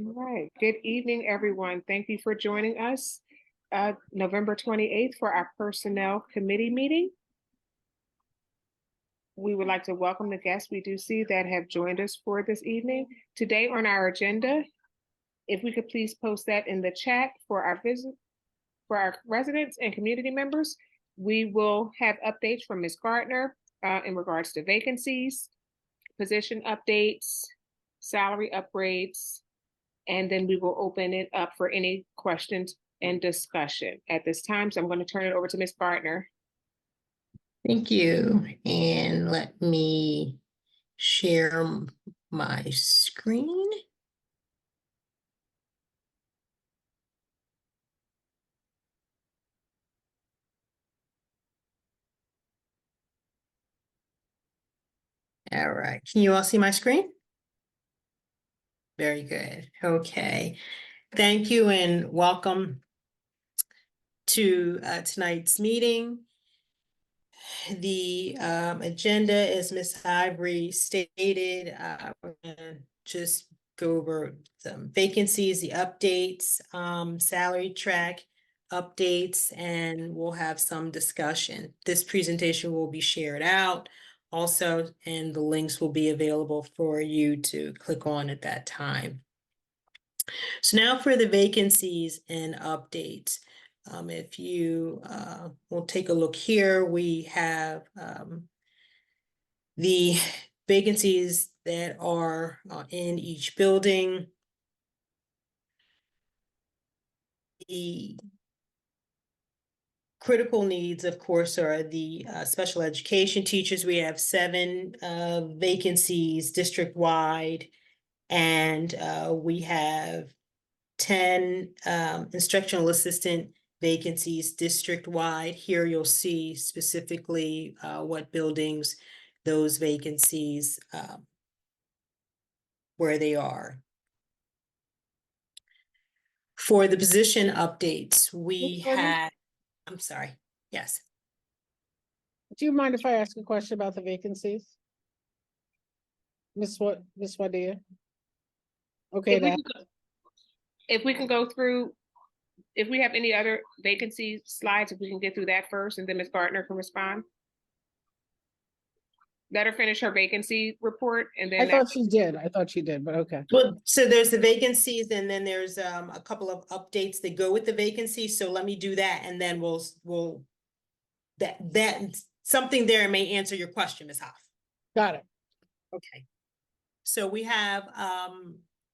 All right. Good evening, everyone. Thank you for joining us November 28th for our Personnel Committee meeting. We would like to welcome the guests we do see that have joined us for this evening. Today on our agenda, if we could please post that in the chat for our residents and community members, we will have updates from Ms. Gardner in regards to vacancies, position updates, salary upgrades, and then we will open it up for any questions and discussion at this time. So I'm going to turn it over to Ms. Gardner. Thank you. And let me share my screen. All right. Can you all see my screen? Very good. Okay. Thank you and welcome to tonight's meeting. The agenda, as Ms. Ivory stated, we're gonna just go over some vacancies, the updates, salary track updates, and we'll have some discussion. This presentation will be shared out also, and the links will be available for you to click on at that time. So now for the vacancies and updates. If you will take a look here, we have the vacancies that are in each building. The critical needs, of course, are the special education teachers. We have 7 vacancies district-wide, and we have 10 instructional assistant vacancies district-wide. Here you'll see specifically what buildings those vacancies, where they are. For the position updates, we had, I'm sorry, yes. Do you mind if I ask a question about the vacancies? Miss Wadia? Okay, If we can go through, if we have any other vacancy slides, if we can get through that first, and then Ms. Gardner can respond. Let her finish her vacancy report, and then I thought she did, but okay. Well, so there's the vacancies, and then there's a couple of updates that go with the vacancies. So let me do that, and then we'll that something there may answer your question, Ms. Hoff. Got it. Okay. So we have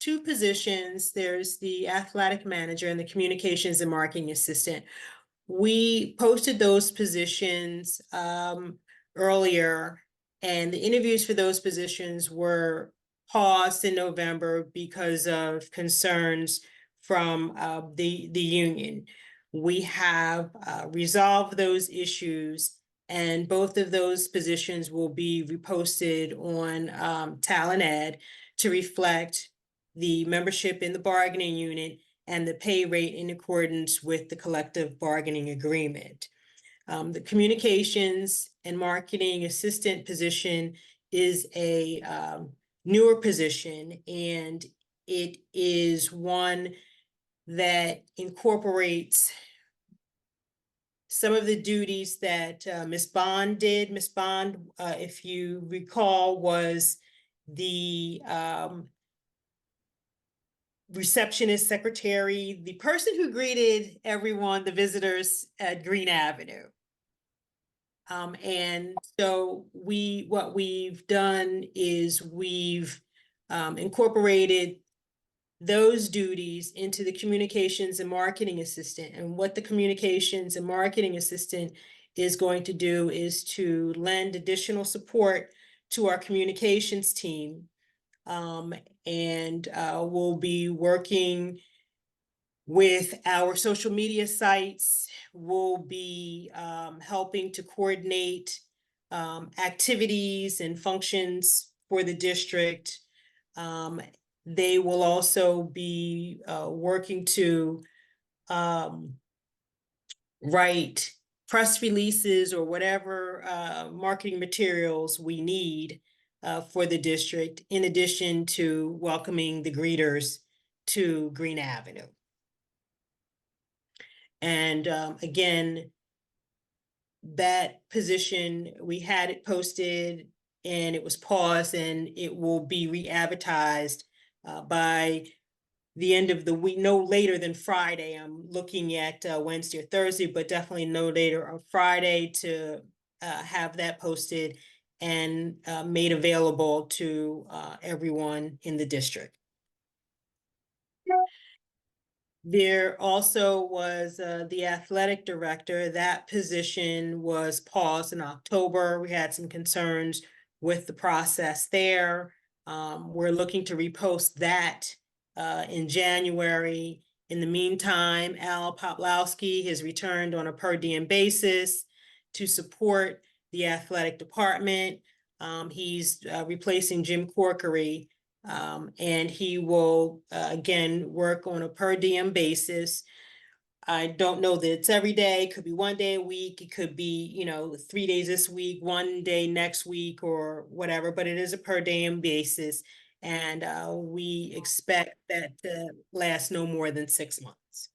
2 positions. There's the athletic manager and the communications and marketing assistant. We posted those positions earlier, and the interviews for those positions were paused in November because of concerns from the union. We have resolved those issues, and both of those positions will be reposted on Talent Ed to reflect the membership in the bargaining unit and the pay rate in accordance with the collective bargaining agreement. The communications and marketing assistant position is a newer position, and it is one that incorporates some of the duties that Ms. Bond did. Ms. Bond, if you recall, was the receptionist, secretary, the person who greeted everyone, the visitors at Green Avenue. And so what we've done is we've incorporated those duties into the communications and marketing assistant. And what the communications and marketing assistant is going to do is to lend additional support to our communications team. And we'll be working with our social media sites. We'll be helping to coordinate activities and functions for the district. They will also be working to write press releases or whatever marketing materials we need for the district, in addition to welcoming the greeters to Green Avenue. And again, that position, we had it posted and it was paused, and it will be re-advertised by the end of the week, no later than Friday. I'm looking at Wednesday or Thursday, but definitely no later on Friday to have that posted and made available to everyone in the district. There also was the athletic director. That position was paused in October. We had some concerns with the process there. We're looking to repost that in January. In the meantime, Al Poplowski has returned on a per diem basis to support the athletic department. He's replacing Jim Corkery. And he will, again, work on a per diem basis. I don't know that it's every day. It could be one day a week. It could be, 3 days this week, one day next week, or whatever, but it is a per diem basis. And we expect that to last no more than 6 months.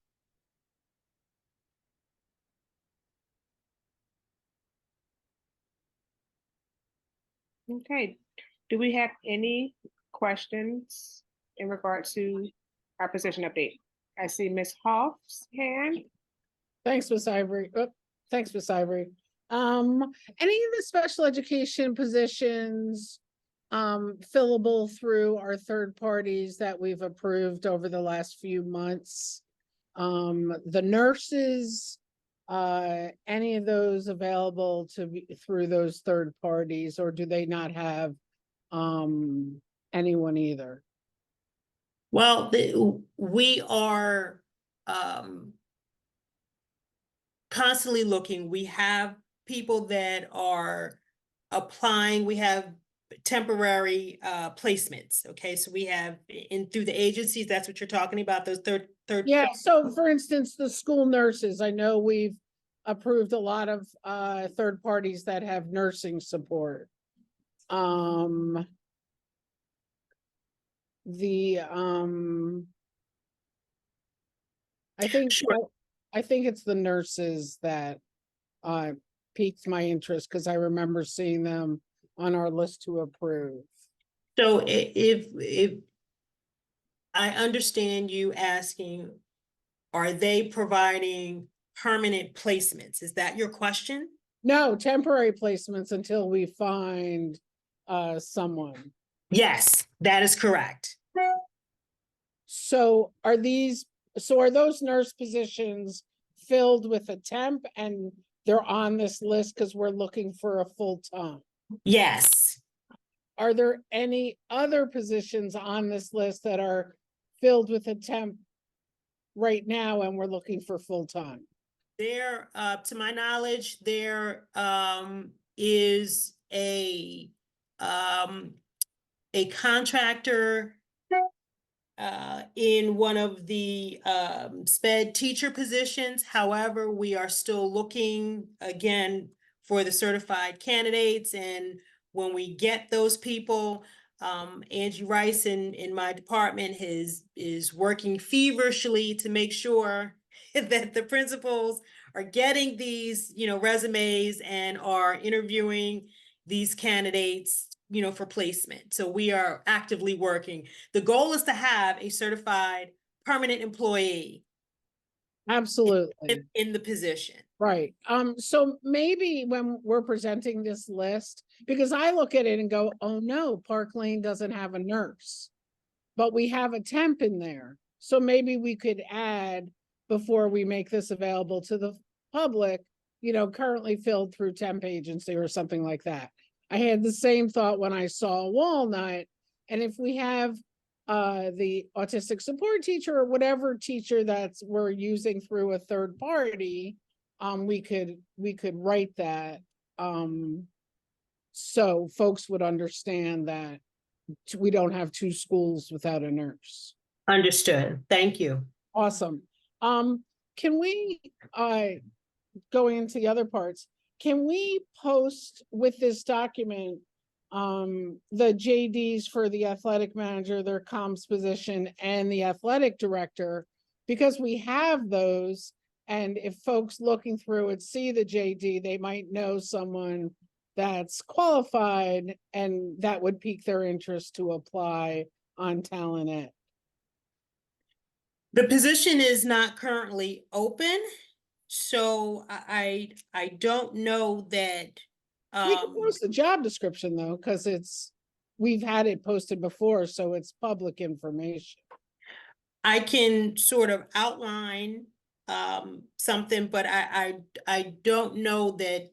Okay, do we have any questions in regard to our position update? I see Ms. Hoff's hand. Thanks, Ms. Ivory. Oh, thanks, Ms. Ivory. Any of the special education positions fillable through our third parties that we've approved over the last few months? The nurses, any of those available to be through those third parties, or do they not have anyone either? Well, we are constantly looking. We have people that are applying. We have temporary placements. Okay, so we have through the agencies. That's what you're talking about. Those third. Yeah, so for instance, the school nurses, I know we've approved a lot of third parties that have nursing support. I think Sure. I think it's the nurses that piqued my interest because I remember seeing them on our list to approve. So if I understand you asking, are they providing permanent placements? Is that your question? No, temporary placements until we find someone. Yes, that is correct. So are those nurse positions filled with a temp and they're on this list because we're looking for a full-time? Yes. Are there any other positions on this list that are filled with a temp right now and we're looking for full-time? There, to my knowledge, there is a contractor in one of the sped teacher positions. However, we are still looking again for the certified candidates, and when we get those people, Angie Rice in my department is working feverishly to make sure that the principals are getting these, resumes and are interviewing these candidates, for placement. So we are actively working. The goal is to have a certified permanent employee Absolutely. in the position. Right. So maybe when we're presenting this list, because I look at it and go, oh no, Park Lane doesn't have a nurse, but we have a temp in there. So maybe we could add, before we make this available to the public, currently filled through temp agency or something like that. I had the same thought when I saw Walnut. And if we have the autistic support teacher or whatever teacher we're using through a third party, we could write that so folks would understand that we don't have two schools without a nurse. Understood. Thank you. Awesome. Can we going into the other parts, can we post with this document the JDs for the athletic manager, their comms position, and the athletic director, because we have those. And if folks looking through it see the JD, they might know someone that's qualified, and that would pique their interest to apply on Talent Ed. The position is not currently open, so I don't know that. We can post the job description though, because we've had it posted before, so it's public information. I can sort of outline something, but I don't know that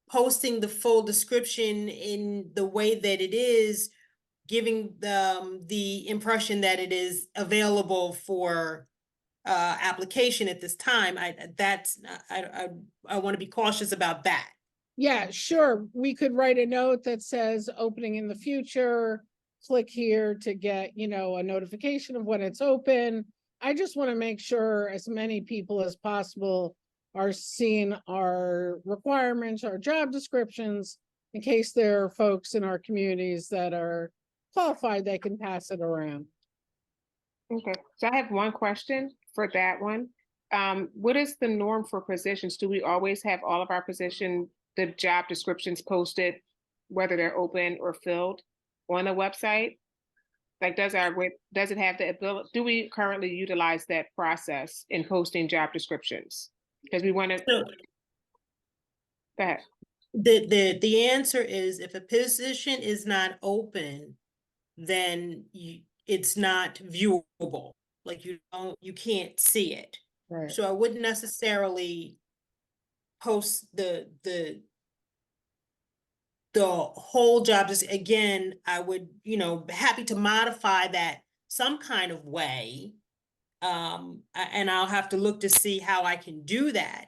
posting the full description in the way that it is, giving the impression that it is available for application at this time. I want to be cautious about that. Yeah, sure. We could write a note that says opening in the future. Click here to get, a notification of when it's open. I just want to make sure as many people as possible are seeing our requirements, our job descriptions, in case there are folks in our communities that are qualified, they can pass it around. Okay, so I have one question for that one. What is the norm for positions? Do we always have all of our the job descriptions posted, whether they're open or filled on the website? Like, does it have the ability, do we currently utilize that process in posting job descriptions? Because we want to, So go ahead. the answer is, if a position is not open, then it's not viewable. Like you can't see it. Right. So I wouldn't necessarily post the whole job. Just again, I would, happy to modify that some kind of way. And I'll have to look to see how I can do that.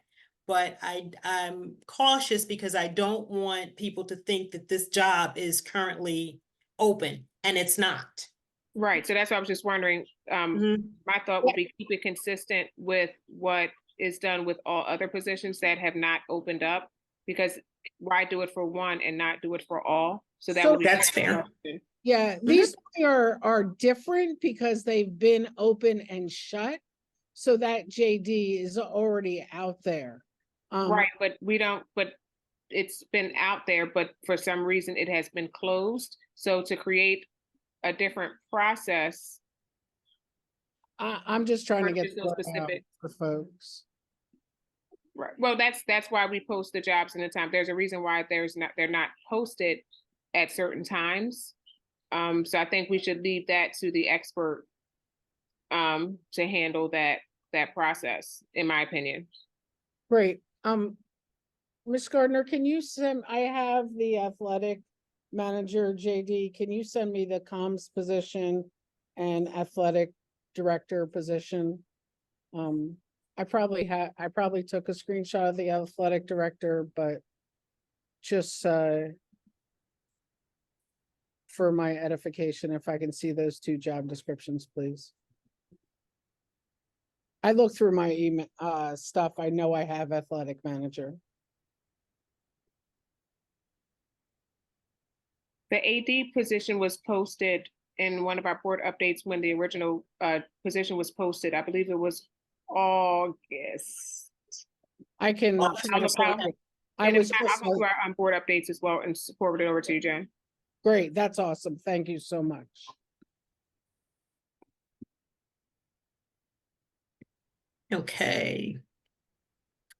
But I'm cautious because I don't want people to think that this job is currently open, and it's not. Right, so that's why I was just wondering, my thought would be keep it consistent with what is done with all other positions that have not opened up, because why do it for one and not do it for all? So that would be. That's fair. Yeah, these are different because they've been open and shut. So that JD is already out there. Right, but it's been out there, but for some reason it has been closed. So to create a different process. I'm just trying to get those specific for folks. Right. Well, that's why we post the jobs in the time. There's a reason why they're not posted at certain times. So I think we should leave that to the expert to handle that process, in my opinion. Great. Ms. Gardner, can you send, I have the athletic manager JD, can you send me the comms position and athletic director position? I probably took a screenshot of the athletic director, but just for my edification, if I can see those two job descriptions, please. I looked through my email stuff. I know I have athletic manager. The AD position was posted in one of our board updates when the original position was posted. I believe it was August. I can. I'll look through our board updates as well and forward it over to you, Jen. Great, that's awesome. Thank you so much. Okay.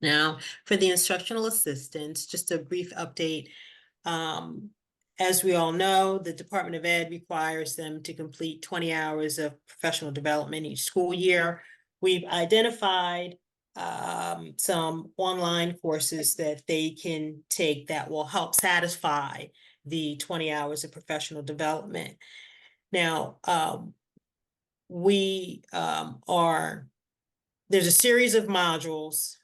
Now, for the instructional assistants, just a brief update. As we all know, the Department of Ed requires them to complete 20 hours of professional development each school year. We've identified some online courses that they can take that will help satisfy the 20 hours of professional development. Now, there's a series of modules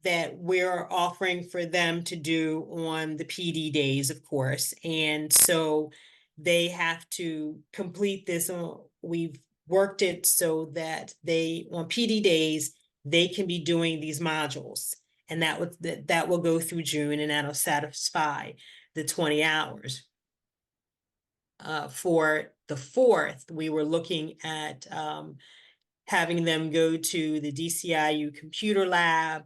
that we're offering for them to do on the PD days, of course. And so they have to complete this. We've worked it so that on PD days, they can be doing these modules. And that will go through June, and that'll satisfy the 20 hours. For the 4th, we were looking at having them go to the DCIU computer lab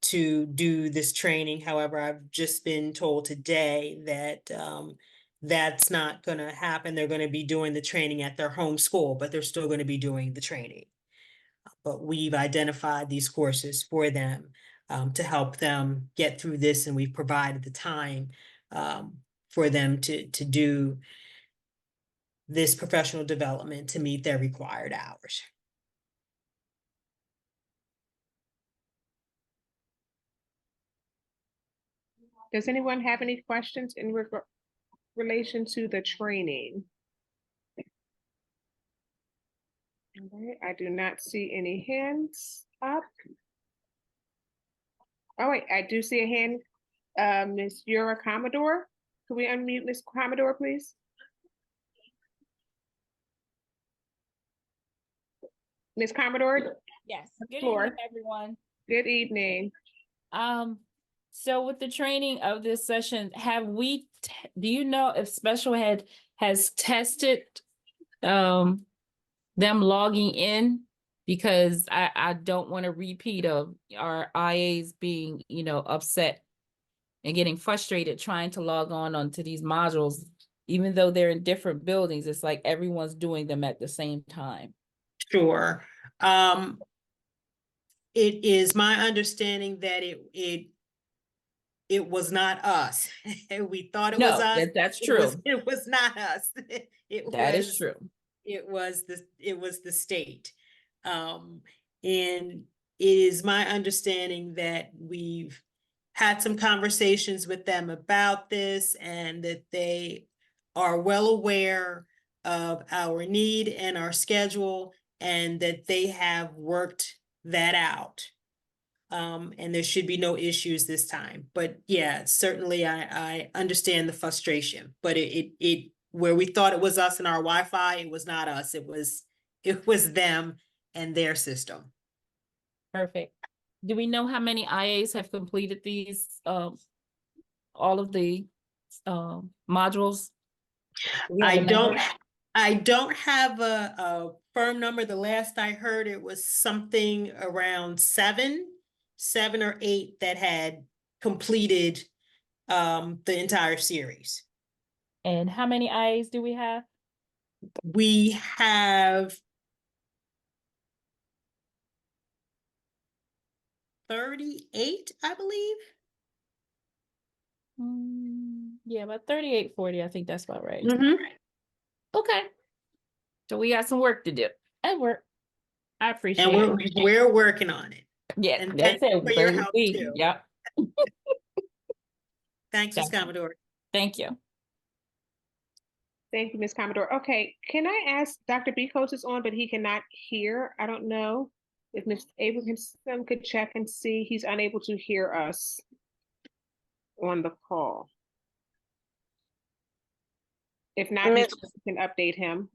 to do this training. However, I've just been told today that that's not going to happen. They're going to be doing the training at their home school, but they're still going to be doing the training. But we've identified these courses for them to help them get through this, and we've provided the time for them to do this professional development to meet their required hours. Does anyone have any questions in relation to the training? All right, I do not see any hands up. Oh wait, I do see a hand. Ms. Yura Commodore. Could we unmute Ms. Commodore, please? Ms. Commodore, Yes, good floor. evening, everyone. good evening. So with the training of this session, do you know if special ed has tested them logging in? Because I don't want a repeat of our IAs being, upset and getting frustrated trying to log on onto these modules, even though they're in different buildings. It's like everyone's doing them at the same time. Sure. It is my understanding that it was not us. We thought it was No, us. that's It was, true. it was not us. That is true. It was the state. And it is my understanding that we've had some conversations with them about this, and that they are well aware of our need and our schedule, and that they have worked that out. And there should be no issues this time. But yeah, certainly I understand the frustration, but it where we thought it was us and our Wi-Fi, it was not us. It was them and their system. Perfect. Do we know how many IAs have completed these, all of the modules? Do we have a number? I don't have a firm number. The last I heard, it was something around 7 or 8 that had completed the entire series. And how many IAs do we have? We have 38, I believe. Yeah, about 38, 40. I think that's about right. Mhm. Okay. So we got some work to do. And work. I appreciate And it. we're working on it. Yeah, and that's thank you it. for your help, too. Yep. Thanks, Ms. Gotcha. Commodore. Thank you. Thank you, Ms. Commodore. Okay, can I ask Dr. Bicos is on, but he cannot hear. I don't know if Ms. Abraham could check and see. He's unable to hear us on the call. If not, Miss- we can update him.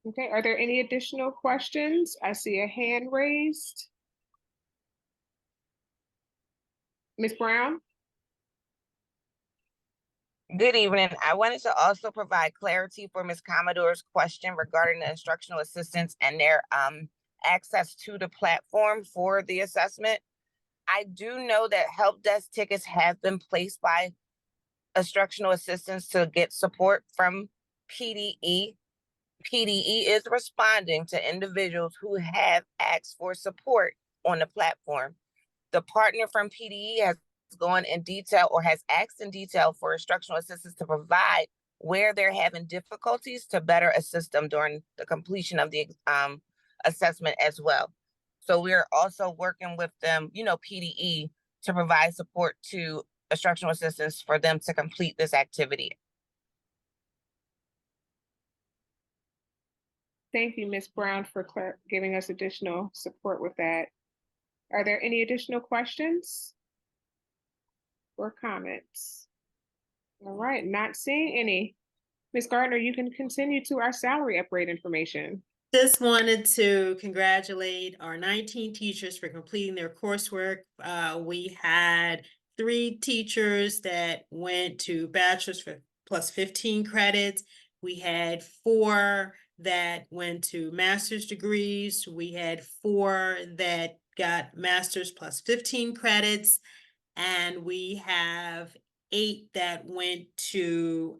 Okay, are there any additional questions? I see a hand raised. Ms. Brown? Good evening. I wanted to also provide clarity for Ms. Commodore's question regarding the instructional assistants and their access to the platform for the assessment. I do know that help desk tickets have been placed by instructional assistants to get support from PDE. PDE is responding to individuals who have asked for support on the platform. The partner from PDE has gone in detail or has asked in detail for instructional assistants to provide where they're having difficulties to better assist them during the completion of the assessment as well. So we're also working with them, PDE, to provide support to instructional assistants for them to complete this activity. Thank you, Ms. Brown, for giving us additional support with that. Are there any additional questions or comments? All right, not seeing any. Ms. Gardner, you can continue to our salary upgrade information. Just wanted to congratulate our 19 teachers for completing their coursework. We had 3 teachers that went to bachelor's for plus 15 credits. We had 4 that went to master's degrees. We had 4 that got master's plus 15 credits. And we have 8 that went to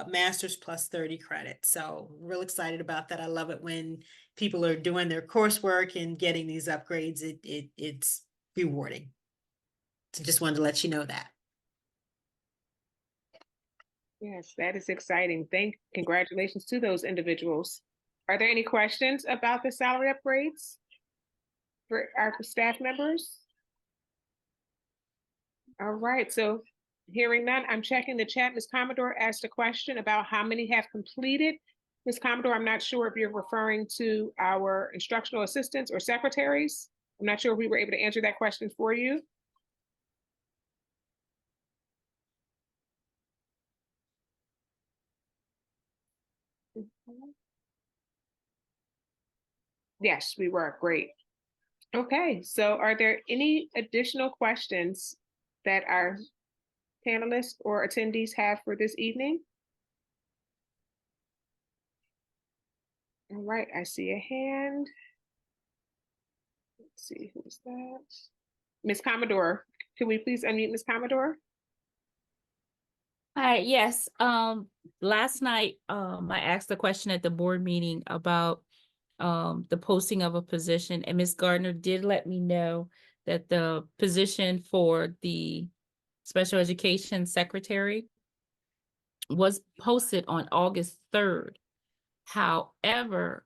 master's plus 30 credits. So real excited about that. I love it when people are doing their coursework and getting these upgrades. It's rewarding. So just wanted to let you know that. Yes, that is exciting. Congratulations to those individuals. Are there any questions about the salary upgrades for our staff members? All right, so hearing none, I'm checking the chat. Ms. Commodore asked a question about how many have completed. Ms. Commodore, I'm not sure if you're referring to our instructional assistants or secretaries. I'm not sure if we were able to answer that question for you. Yes, we were. Great. Okay, so are there any additional questions that our panelists or attendees have for this evening? All right, I see a hand. Let's see, who's that? Ms. Commodore, can we please unmute Ms. Commodore? Hi, yes, last night, I asked a question at the board meeting about the posting of a position, and Ms. Gardner did let me know that the position for the special education secretary was posted on August 3rd. However,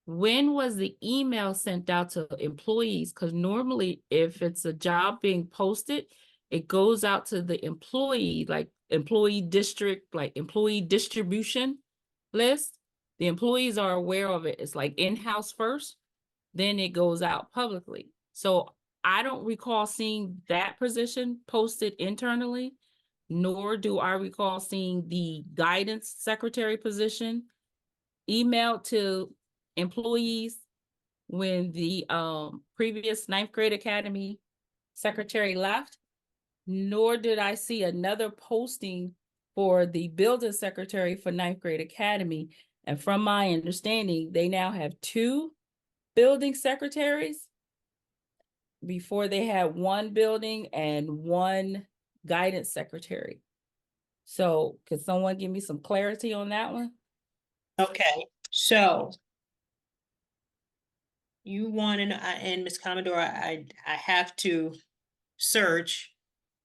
when was the email sent out to employees? Because normally if it's a job being posted, it goes out to the employee, like employee district, like employee distribution list. The employees are aware of it. It's like in-house first, then it goes out publicly. So I don't recall seeing that position posted internally, nor do I recall seeing the guidance secretary position emailed to employees when the previous ninth grade academy secretary left, nor did I see another posting for the building secretary for ninth grade academy. And from my understanding, they now have 2 building secretaries. Before they had 1 building and 1 guidance secretary. So could someone give me some clarity on that one? Okay, so you want to know, and Ms. Commodore, I have to search,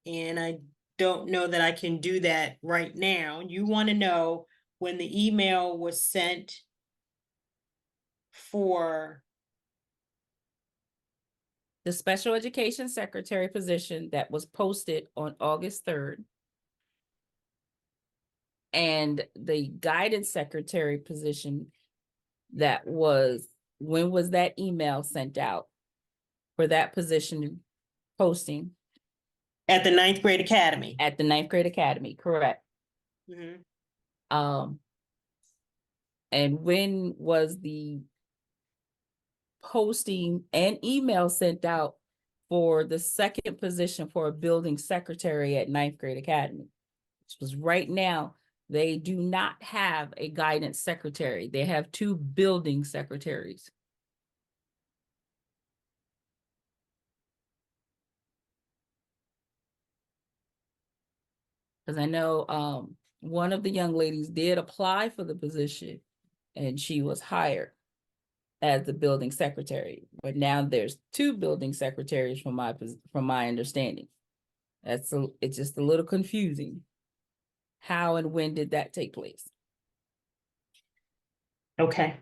and I don't know that I can do that right now. You want to know when the email was sent for, The special education secretary position that was posted on August 3rd. And the guidance secretary position that was, when was that email sent out for that position posting at the ninth grade academy? at the ninth grade academy, correct? Mhm. And when was the posting and email sent out for the second position for a building secretary at ninth grade academy? Which was right now, they do not have a guidance secretary. They have 2 building secretaries. Because I know one of the young ladies did apply for the position and she was hired as the building secretary. But now there's 2 building secretaries from my understanding. It's just a little confusing. How and when did that take place? Okay.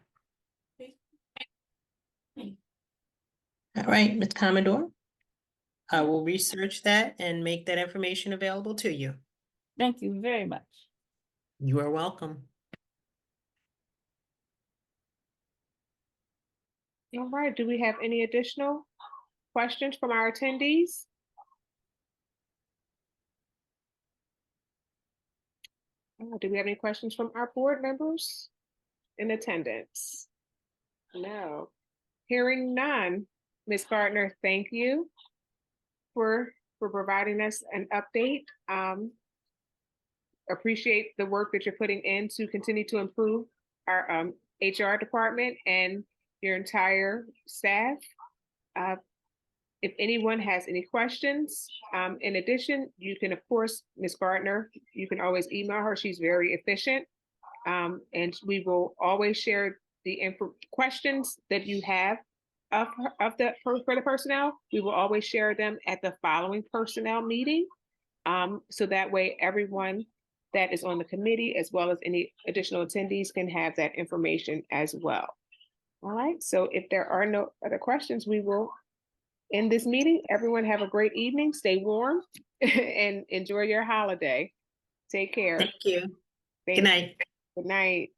All right, Ms. Commodore. I will research that and make that information available to you. Thank you very much. You are welcome. All right, do we have any additional questions from our attendees? Do we have any questions from our board members in attendance? No. Hearing none. Ms. Gardner, thank you for providing us an update. Appreciate the work that you're putting in to continue to improve our HR department and your entire staff. If anyone has any questions, in addition, you can, of course, Ms. Gardner, you can always email her. She's very efficient. And we will always share the questions that you have for the personnel. We will always share them at the following personnel meeting. So that way everyone that is on the committee, as well as any additional attendees, can have that information as well. All right, so if there are no other questions, we will end this meeting. Everyone have a great evening, stay warm, and enjoy your holiday. Take care. Thank you. Thank Good night. Good night.